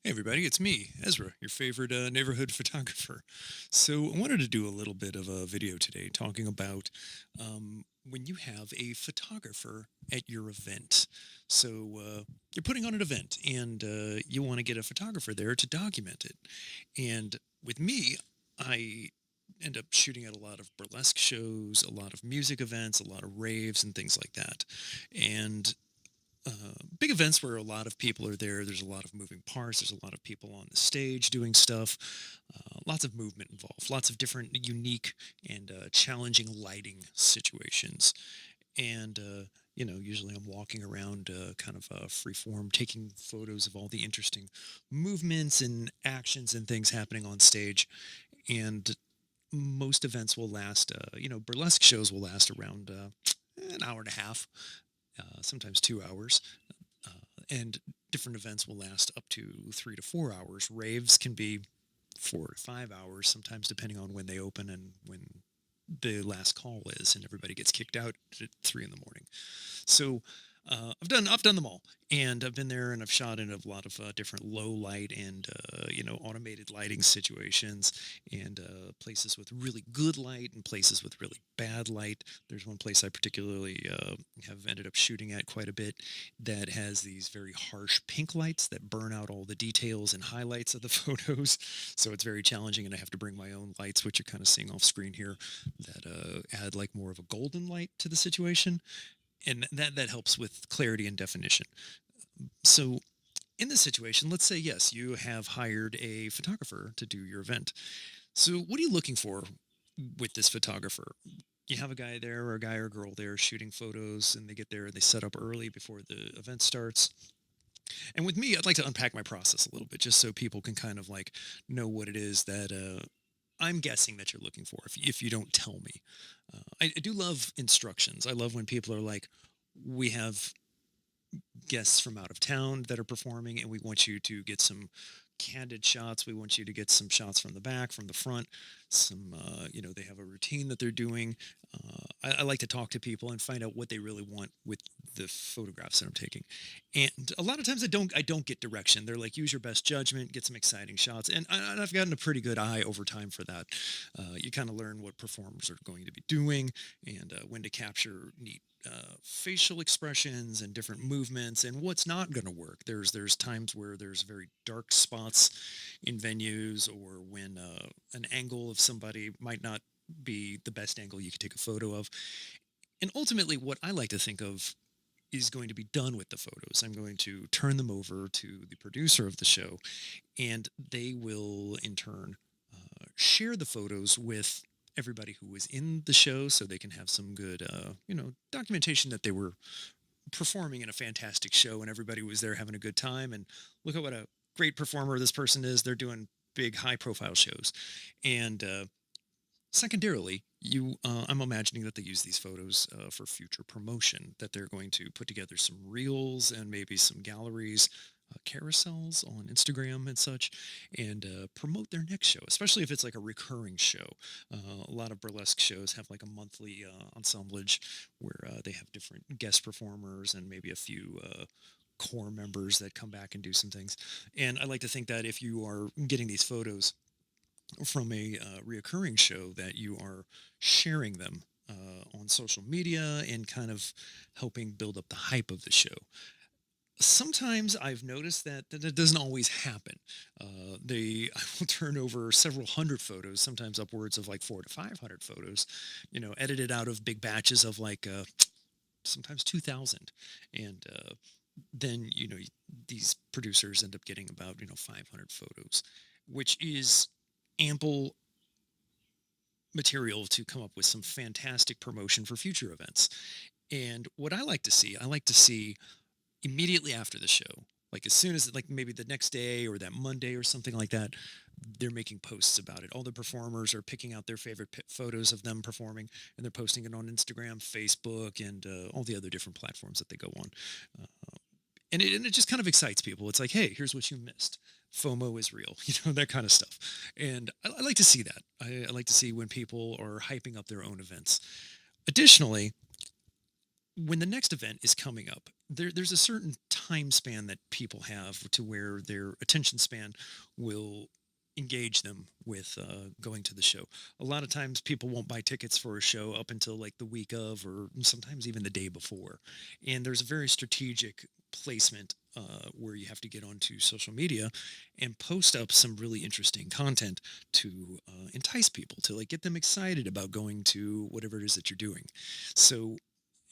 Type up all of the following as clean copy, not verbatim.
Hey everybody, it's me, Ezra, your favorite neighborhood photographer. So I wanted to do a little bit of a video today talking about when you have a photographer at your event. So you're putting on an event and you want to get a photographer there to document it. And with me, I end up shooting at a lot of burlesque shows, a lot of music events, a lot of raves and things like that. And big events where a lot of people are there. There's a lot of moving parts. There's a lot of people on the stage doing stuff. Lots of movement involved. Lots of different, unique, and challenging lighting situations. And usually I'm walking around, kind of free form, taking photos of all the interesting movements and actions and things happening on stage. And most events will last. Burlesque shows will last around an hour and a half, sometimes 2 hours, and different events will last up to 3 to 4 hours. Raves can be 4 to 5 hours, sometimes depending on when they open and when the last call is, and everybody gets kicked out at 3 in the morning. So I've done them all, and I've been there and I've shot in a lot of different low light and automated lighting situations, and places with really good light and places with really bad light. There's one place I particularly have ended up shooting at quite a bit that has these very harsh pink lights that burn out all the details and highlights of the photos. So it's very challenging, and I have to bring my own lights, which you're kind of seeing off screen here, that add like more of a golden light to the situation, and that helps with clarity and definition. So in this situation, let's say yes, you have hired a photographer to do your event. So what are you looking for with this photographer? You have a guy there, or a guy or girl there shooting photos, and they get there and they set up early before the event starts. And with me, I'd like to unpack my process a little bit just so people can kind of like know what it is that I'm guessing that you're looking for if you don't tell me. I do love instructions. I love when people are like, we have guests from out of town that are performing, and we want you to get some candid shots. We want you to get some shots from the back, from the front. Some, they have a routine that they're doing. I like to talk to people and find out what they really want with the photographs that I'm taking. And a lot of times I don't get direction. They're like, use your best judgment, get some exciting shots. And I've gotten a pretty good eye over time for that. You kind of learn what performers are going to be doing, and when to capture neat facial expressions and different movements, and what's not going to work. There's times where there's very dark spots in venues, or when an angle of somebody might not be the best angle you could take a photo of. And ultimately, what I like to think of is going to be done with the photos. I'm going to turn them over to the producer of the show, and they will in turn share the photos with everybody who was in the show, so they can have some good documentation that they were performing in a fantastic show and everybody was there having a good time, and look at what a great performer this person is. They're doing big high profile shows. And secondarily, I'm imagining that they use these photos for future promotion, that they're going to put together some reels and maybe some galleries, carousels on Instagram and such, and promote their next show, especially if it's like a recurring show. A lot of burlesque shows have like a monthly ensemblage where they have different guest performers and maybe a few core members that come back and do some things. And I like to think that if you are getting these photos from a reoccurring show, that you are sharing them on social media and kind of helping build up the hype of the show. Sometimes I've noticed that it doesn't always happen. I will turn over several hundred photos, sometimes upwards of like 4 to 500 photos, edited out of big batches of like sometimes 2,000. And then, these producers end up getting about, 500 photos, which is ample material to come up with some fantastic promotion for future events. And what I like to see immediately after the show, like as soon as, like maybe the next day or that Monday or something like that, they're making posts about it. All the performers are picking out their favorite photos of them performing, and they're posting it on Instagram, Facebook, and all the other different platforms that they go on. And it just kind of excites people. It's like, hey, here's what you missed. FOMO is real, that kind of stuff. And I like to see that. I like to see when people are hyping up their own events. Additionally, when the next event is coming up, there's a certain time span that people have to where their attention span will engage them with going to the show. A lot of times people won't buy tickets for a show up until like the week of, or sometimes even the day before. And there's a very strategic placement where you have to get onto social media and post up some really interesting content to entice people, to like get them excited about going to whatever it is that you're doing. So,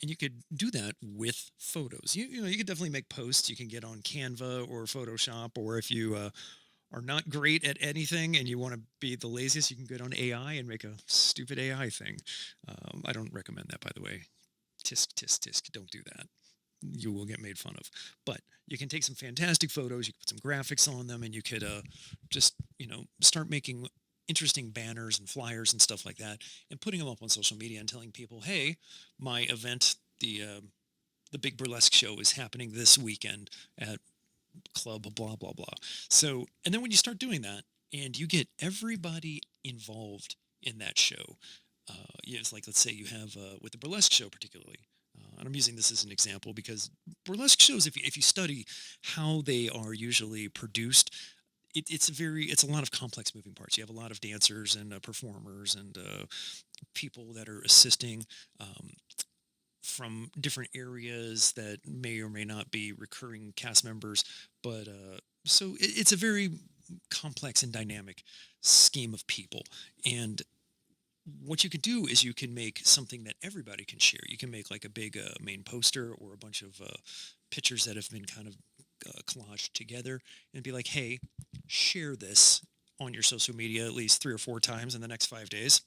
and you could do that with photos. You know, you could definitely make posts. You can get on Canva or Photoshop, or if you are not great at anything and you want to be the laziest, you can get on AI and make a stupid AI thing. I don't recommend that, by the way. Tisk tisk tisk. Don't do that. You will get made fun of. But you can take some fantastic photos. You can put some graphics on them, and you could just start making interesting banners and flyers and stuff like that, and putting them up on social media and telling people, "Hey, my event, the big burlesque show, is happening this weekend at club blah blah blah." So, and then when you start doing that, and you get everybody involved in that show, it's like, let's say you have with the burlesque show particularly. And I'm using this as an example because burlesque shows, if you study how they are usually produced, it's a lot of complex moving parts. You have a lot of dancers and performers and people that are assisting. From different areas that may or may not be recurring cast members. But so it's a very complex and dynamic scheme of people. And what you can do is you can make something that everybody can share. You can make like a big main poster or a bunch of pictures that have been kind of collaged together and be like, hey, share this on your social media at least 3 or 4 times in the next 5 days,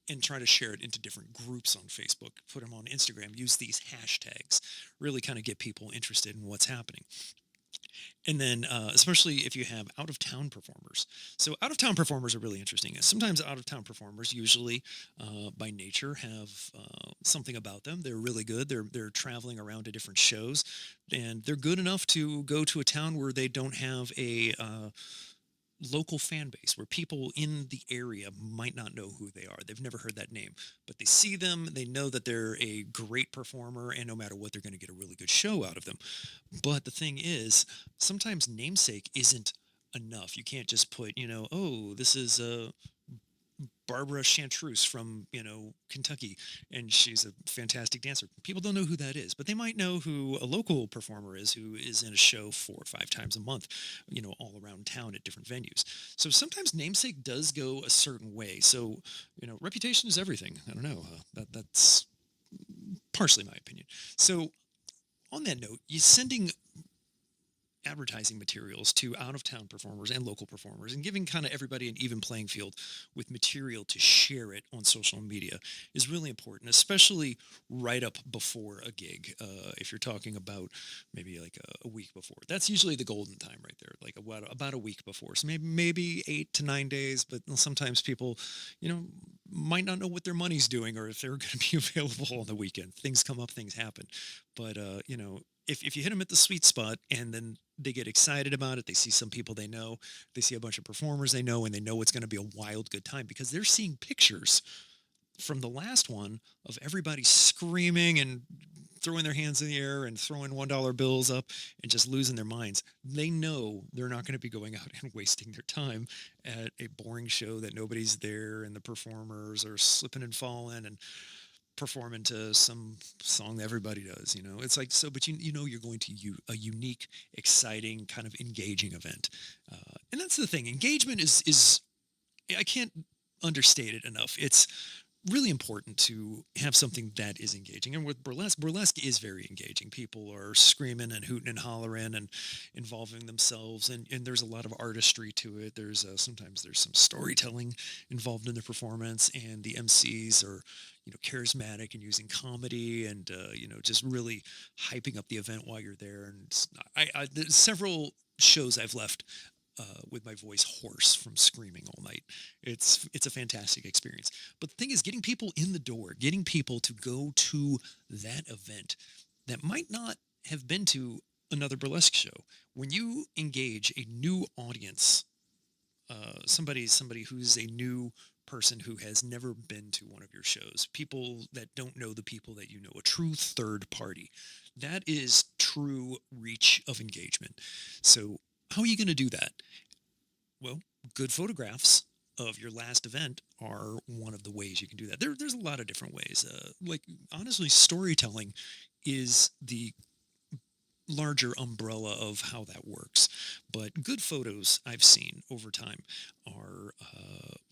and try to share it into different groups on Facebook, put them on Instagram, use these hashtags, really kind of get people interested in what's happening. And then, especially if you have out of town performers. So, out of town performers are really interesting. Sometimes, out of town performers, usually by nature, have something about them. They're really good. They're traveling around to different shows, and they're good enough to go to a town where they don't have a local fan base, where people in the area might not know who they are. They've never heard that name, but they see them, they know that they're a great performer, and no matter what, they're going to get a really good show out of them. But the thing is, sometimes namesake isn't enough. You can't just put, oh, this is Barbara Chantruse from, Kentucky, and she's a fantastic dancer. People don't know who that is, but they might know who a local performer is who is in a show 4 or 5 times a month, all around town at different venues. So sometimes namesake does go a certain way. So, reputation is everything. I don't know. That's partially my opinion. So on that note, you sending advertising materials to out of town performers and local performers, and giving kind of everybody an even playing field with material to share it on social media is really important, especially right up before a gig. If you're talking about maybe like a week before, that's usually the golden time right there, like about a week before. So maybe 8 to 9 days, but sometimes people, you know, might not know what their money's doing or if they're going to be available on the weekend. Things come up, things happen. But, if you hit them at the sweet spot and then they get excited about it, they see some people they know, they see a bunch of performers they know, and they know it's going to be a wild good time because they're seeing pictures from the last one of everybody screaming and throwing their hands in the air and throwing $1 bills up and just losing their minds. They know they're not going to be going out and wasting their time at a boring show that nobody's there and the performers are slipping and falling and performing to some song that everybody does. It's like, so, but you're going to a unique, exciting, kind of engaging event. And that's the thing. Engagement is I can't understate it enough. It's really important to have something that is engaging. And with burlesque is very engaging. People are screaming and hooting and hollering and involving themselves, and there's a lot of artistry to it. There's sometimes there's some storytelling involved in the performance, and the MCs are charismatic and using comedy and just really hyping up the event while you're there. And there's several shows I've left with my voice hoarse from screaming all night. It's a fantastic experience. But the thing is, getting people in the door, getting people to go to that event that might not have been to another burlesque show. When you engage a new audience somebody who's a new person who has never been to one of your shows, people that don't know the people that you know, a true third party. That is true reach of engagement. So, how are you going to do that? Well, good photographs of your last event are one of the ways you can do that. There's a lot of different ways. Like, honestly, storytelling is the larger umbrella of how that works. But good photos I've seen over time are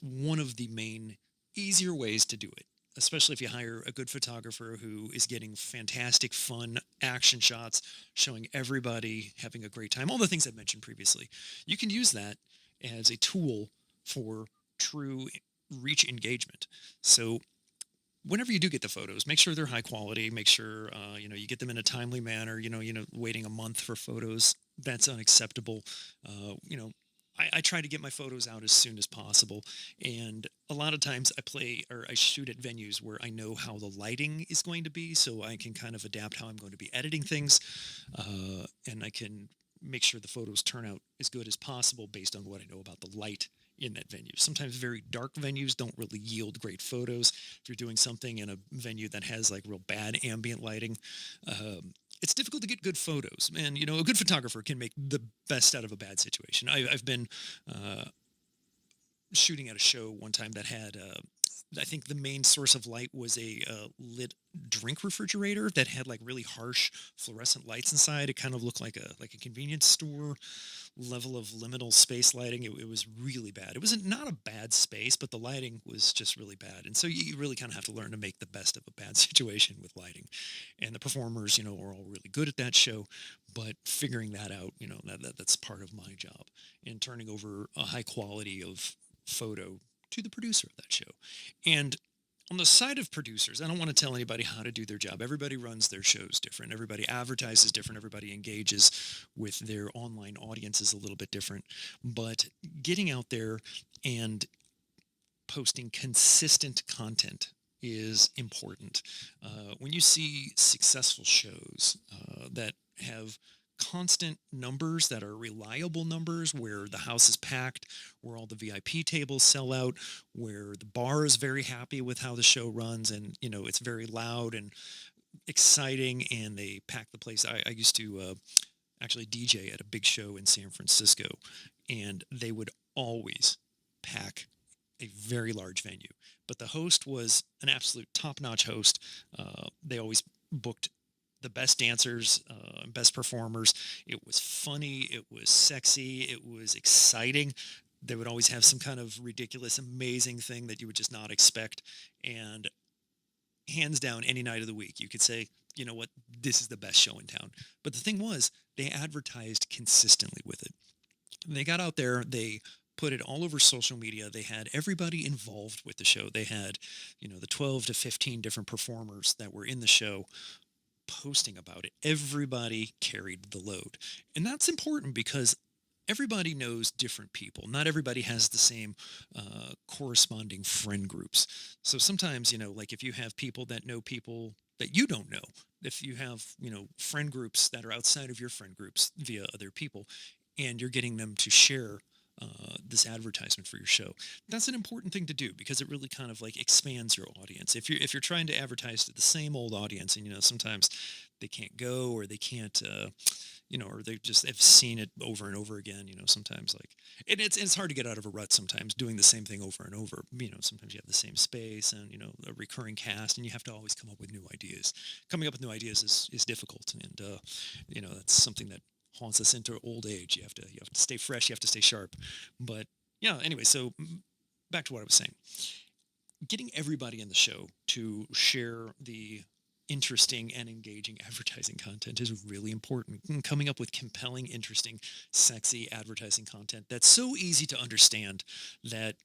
one of the main easier ways to do it. Especially if you hire a good photographer who is getting fantastic, fun action shots, showing everybody having a great time, all the things I mentioned previously. You can use that as a tool for true reach engagement. So whenever you do get the photos, make sure they're high quality. Make sure you get them in a timely manner. Waiting a month for photos, that's unacceptable. I try to get my photos out as soon as possible, and a lot of times I play or I shoot at venues where I know how the lighting is going to be, so I can kind of adapt how I'm going to be editing things, and I can make sure the photos turn out as good as possible based on what I know about the light in that venue. Sometimes very dark venues don't really yield great photos. If you're doing something in a venue that has like real bad ambient lighting, it's difficult to get good photos. And a good photographer can make the best out of a bad situation. I've been uh, shooting at a show one time that had I think the main source of light was a lit drink refrigerator that had like really harsh fluorescent lights inside. It kind of looked like a convenience store level of liminal space lighting. It was really bad. It was not a bad space, but the lighting was just really bad. And so you really kind of have to learn to make the best of a bad situation with lighting. And the performers, are all really good at that show, but figuring that out, that's part of my job in turning over a high quality of photo to the producer of that show. And on the side of producers, I don't want to tell anybody how to do their job. Everybody runs their shows different. Everybody advertises different. Everybody engages with their online audiences a little bit different. But getting out there and posting consistent content is important. When you see successful shows that have constant numbers that are reliable numbers, where the house is packed, where all the VIP tables sell out, where the bar is very happy with how the show runs, and it's very loud and exciting, and they pack the place. I used to actually DJ at a big show in San Francisco, and they would always pack a very large venue. But the host was an absolute top notch host. They always booked the best dancers, best performers. It was funny, it was sexy, it was exciting. They would always have some kind of ridiculous, amazing thing that you would just not expect. And hands down, any night of the week, you could say, you know what, this is the best show in town. But the thing was, they advertised consistently with it. They got out there, they put it all over social media. They had everybody involved with the show. They had, the 12 to 15 different performers that were in the show posting about it. Everybody carried the load. And that's important because everybody knows different people. Not everybody has the same corresponding friend groups. So sometimes, like if you have people that know people that you don't know, if you have, friend groups that are outside of your friend groups via other people, and you're getting them to share this advertisement for your show, that's an important thing to do because it really kind of like expands your audience. If you're trying to advertise to the same old audience, and sometimes they can't go, or they can't or they just have seen it over and over again, sometimes like, and it's hard to get out of a rut sometimes doing the same thing over and over. Sometimes you have the same space and a recurring cast, and you have to always come up with new ideas. Coming up with new ideas is difficult, and that's something that haunts us into old age. You have to stay fresh, you have to stay sharp. But yeah, anyway, so back to what I was saying. Getting everybody in the show to share the interesting and engaging advertising content is really important. Coming up with compelling, interesting, sexy advertising content that's so easy to understand that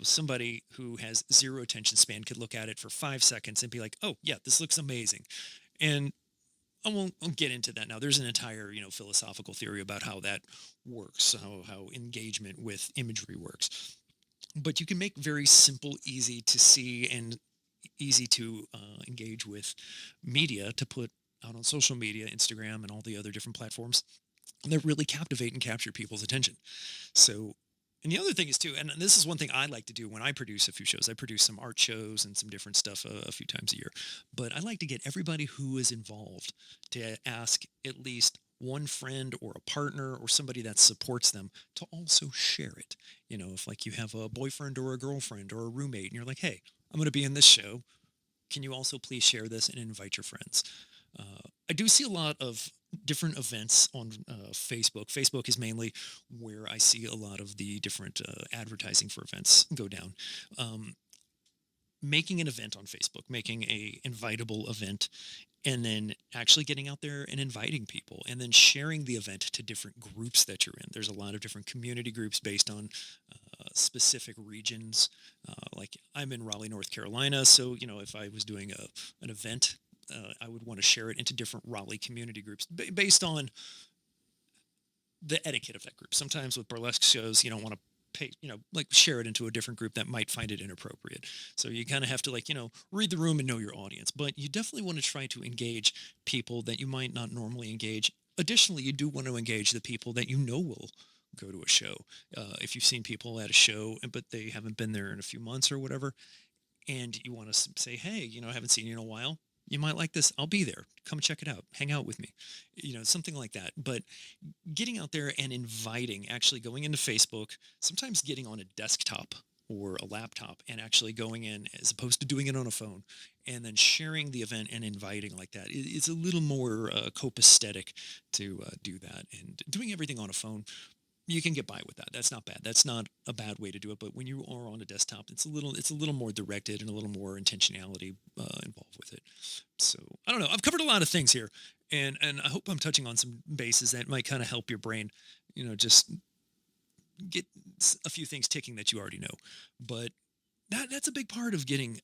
somebody who has zero attention span could look at it for 5 seconds and be like, oh yeah, this looks amazing. And I won't get into that now. There's an entire, philosophical theory about how that works, how engagement with imagery works. But you can make very simple, easy to see, and easy to engage with media to put out on social media, Instagram, and all the other different platforms that really captivate and capture people's attention. So And the other thing is too, and this is one thing I like to do when I produce a few shows. I produce some art shows and some different stuff a few times a year. But I like to get everybody who is involved to ask at least one friend or a partner or somebody that supports them to also share it. If like you have a boyfriend or a girlfriend or a roommate and you're like, hey, I'm going to be in this show. Can you also please share this and invite your friends? I do see a lot of different events on Facebook. Facebook is mainly where I see a lot of the different advertising for events go down. Um, Making an event on Facebook, making a invitable event, and then actually getting out there and inviting people, and then sharing the event to different groups that you're in. There's a lot of different community groups based on specific regions. Like I'm in Raleigh, North Carolina, so if I was doing an event, I would want to share it into different Raleigh community groups based on the etiquette of that group. Sometimes with burlesque shows, you don't want to pay, like share it into a different group that might find it inappropriate. So you kind of have to like, read the room and know your audience. But you definitely want to try to engage people that you might not normally engage. Additionally, you do want to engage the people that you know will go to a show. If you've seen people at a show, but they haven't been there in a few months or whatever, and you want to say, hey, I haven't seen you in a while. You might like this. I'll be there. Come check it out. Hang out with me. Something like that. But getting out there and inviting, actually going into Facebook, sometimes getting on a desktop or a laptop and actually going in as opposed to doing it on a phone and then sharing the event and inviting like that. It's a little more copacetic to do that. And doing everything on a phone, you can get by with that. That's not bad. That's not a bad way to do it. But when you are on a desktop, it's a little more directed and a little more intentionality involved with it. So I don't know. I've covered a lot of things here, and I hope I'm touching on some bases that might kind of help your brain, just get a few things ticking that you already know. But that's a big part of getting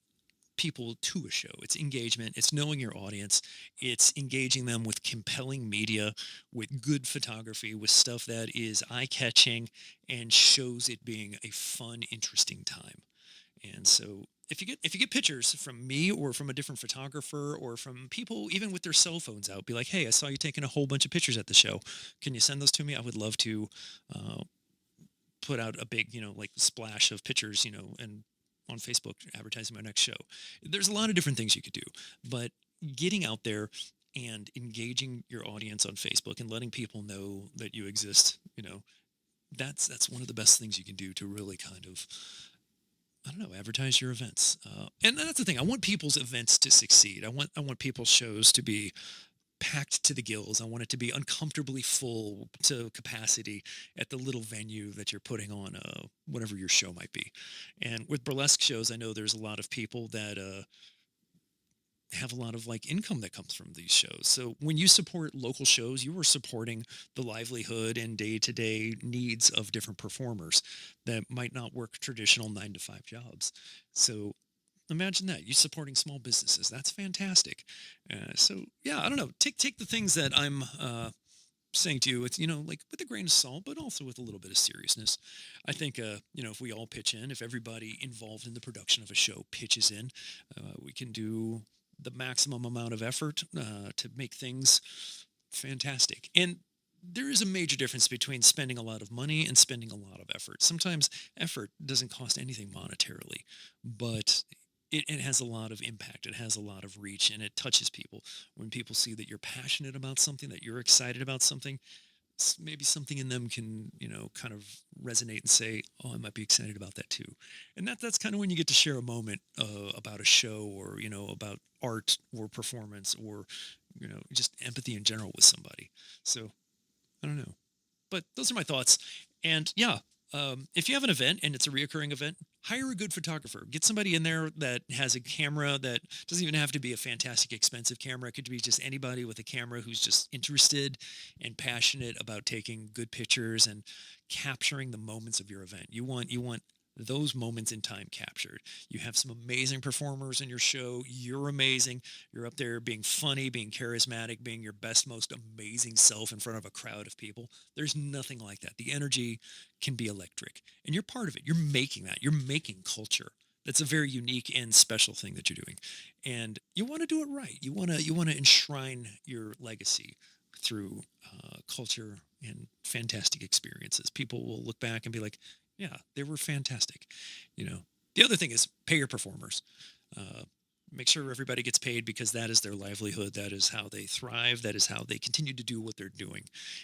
people to a show. It's engagement, it's knowing your audience, it's engaging them with compelling media, with good photography, with stuff that is eye catching and shows it being a fun, interesting time. And so if you get pictures from me or from a different photographer or from people even with their cell phones out, be like, hey, I saw you taking a whole bunch of pictures at the show. Can you send those to me? I would love to uh, put out a big, like splash of pictures, and on Facebook advertising my next show. There's a lot of different things you could do, but getting out there and engaging your audience on Facebook and letting people know that you exist, that's one of the best things you can do to really kind of, I don't know, advertise your events. And that's the thing. I want people's events to succeed. I want people's shows to be packed to the gills. I want it to be uncomfortably full to capacity at the little venue that you're putting on, whatever your show might be. And with burlesque shows, I know there's a lot of people that have a lot of like income that comes from these shows. So when you support local shows, you are supporting the livelihood and day to day needs of different performers that might not work traditional 9 to 5 jobs. So imagine that you supporting small businesses. That's fantastic. So yeah, I don't know. Take the things that I'm saying to you with like with a grain of salt, but also with a little bit of seriousness. I think if we all pitch in, if everybody involved in the production of a show pitches in, we can do the maximum amount of effort to make things fantastic. And there is a major difference between spending a lot of money and spending a lot of effort. Sometimes effort doesn't cost anything monetarily, but it has a lot of impact. It has a lot of reach and it touches people. When people see that you're passionate about something, that you're excited about something, maybe something in them can, kind of resonate and say, oh, I might be excited about that too. And that's kind of when you get to share a moment about a show or, about art or performance or, just empathy in general with somebody. So I don't know. But those are my thoughts. And yeah, if you have an event and it's a reoccurring event, hire a good photographer. Get somebody in there that has a camera that doesn't even have to be a fantastic, expensive camera. It could be just anybody with a camera who's just interested and passionate about taking good pictures and capturing the moments of your event. You want those moments in time captured. You have some amazing performers in your show. You're amazing. You're up there being funny, being charismatic, being your best, most amazing self in front of a crowd of people. There's nothing like that. The energy can be electric, and you're part of it. You're making that. You're making culture. That's a very unique and special thing that you're doing, and you want to do it right. You want to enshrine your legacy through culture and fantastic experiences. People will look back and be like, Yeah, they were fantastic. You know, the other thing is pay your performers. Uh, Make sure everybody gets paid because that is their livelihood. That is how they thrive. That is how they continue to do what they're doing.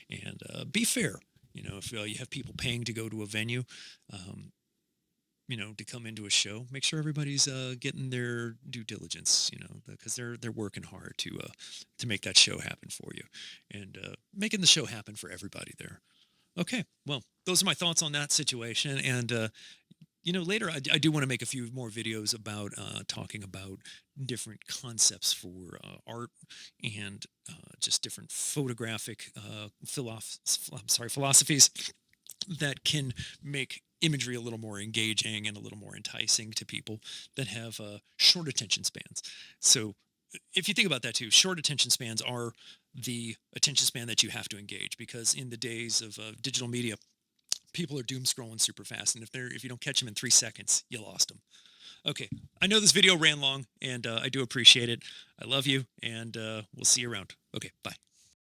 And be fair. If you have people paying to go to a venue, um, to come into a show, make sure everybody's getting their due diligence. Because they're working hard to make that show happen for you, and making the show happen for everybody there. Okay, well, those are my thoughts on that situation, and later I do want to make a few more videos about talking about different concepts for art and just different photographic philosophies that can make imagery a little more engaging and a little more enticing to people that have short attention spans. So if you think about that too, short attention spans are the attention span that you have to engage, because in the days of digital media, people are doom scrolling super fast, and if you don't catch them in 3 seconds, you lost them. Okay, I know this video ran long, and I do appreciate it. I love you, and we'll see you around. Okay, bye.